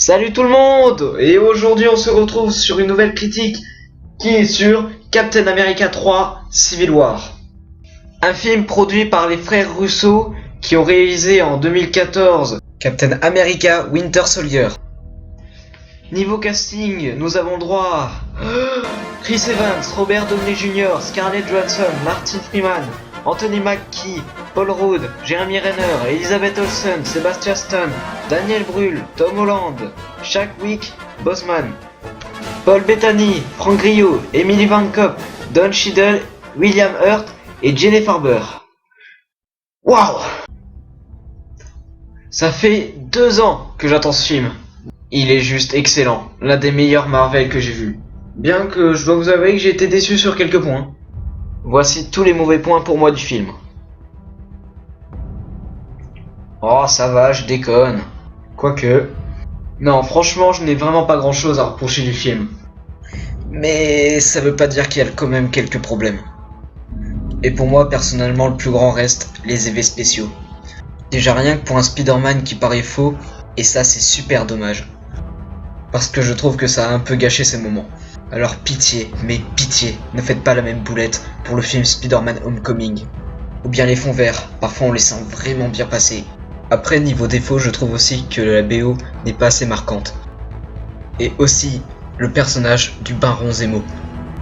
Salut tout le monde! Et aujourd'hui on se retrouve sur une nouvelle critique qui est sur Captain America 3 Civil War. Un film produit par les frères Russo qui ont réalisé en 2014 Captain America Winter Soldier. Niveau casting, nous avons droit à Chris Evans, Robert Downey Jr., Scarlett Johansson, Martin Freeman, Anthony Mackie, Paul Rudd, Jeremy Renner, Elizabeth Olsen, Sebastian Stan, Daniel Brühl, Tom Holland, Chadwick Boseman, Paul Bettany, Frank Grillo, Emily Van Cop, Don Cheadle, William Hurt et Jennifer Farber. Waouh! Ça fait 2 ans que j'attends ce film. Il est juste excellent, l'un des meilleurs Marvel que j'ai vu. Bien que je dois vous avouer que j'ai été déçu sur quelques points. Voici tous les mauvais points pour moi du film. Oh ça va, je déconne. Quoique... Non, franchement, je n'ai vraiment pas grand chose à reprocher du film. Mais ça veut pas dire qu'il y a quand même quelques problèmes. Et pour moi, personnellement, le plus grand reste les effets spéciaux. Déjà rien que pour un Spider-Man qui paraît faux, et ça c'est super dommage. Parce que je trouve que ça a un peu gâché ces moments. Alors pitié, mais pitié, ne faites pas la même boulette pour le film Spider-Man Homecoming. Ou bien les fonds verts, parfois on les sent vraiment bien passer. Après niveau défaut, je trouve aussi que la BO n'est pas assez marquante. Et aussi, le personnage du Baron Zemo.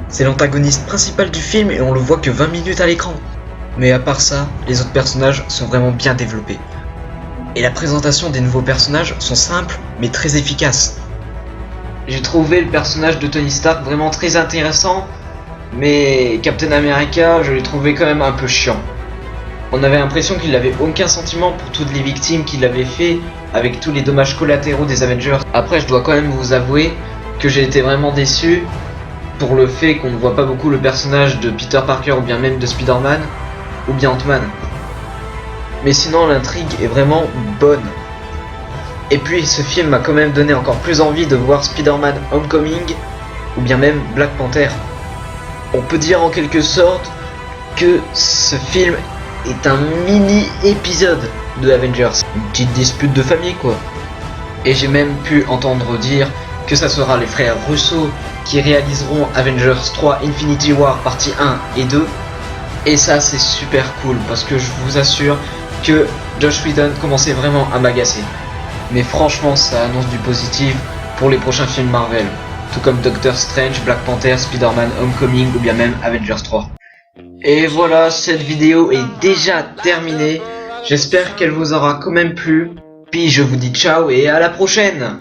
C'est l'antagoniste principal du film et on le voit que 20 minutes à l'écran. Mais à part ça, les autres personnages sont vraiment bien développés. Et la présentation des nouveaux personnages sont simples mais très efficaces. J'ai trouvé le personnage de Tony Stark vraiment très intéressant, mais Captain America, je l'ai trouvé quand même un peu chiant. On avait l'impression qu'il n'avait aucun sentiment pour toutes les victimes qu'il avait fait avec tous les dommages collatéraux des Avengers. Après, je dois quand même vous avouer que j'ai été vraiment déçu pour le fait qu'on ne voit pas beaucoup le personnage de Peter Parker ou bien même de Spider-Man ou bien Ant-Man. Mais sinon, l'intrigue est vraiment bonne. Et puis ce film m'a quand même donné encore plus envie de voir Spider-Man Homecoming ou bien même Black Panther. On peut dire en quelque sorte que ce film est un mini épisode de Avengers. Une petite dispute de famille quoi. Et j'ai même pu entendre dire que ça sera les frères Russo qui réaliseront Avengers 3 Infinity War partie 1 et 2. Et ça c'est super cool parce que je vous assure que Joss Whedon commençait vraiment à m'agacer. Mais franchement ça annonce du positif pour les prochains films Marvel, tout comme Doctor Strange, Black Panther, Spider-Man Homecoming ou bien même Avengers 3. Et voilà, cette vidéo est déjà terminée, j'espère qu'elle vous aura quand même plu, puis je vous dis ciao et à la prochaine.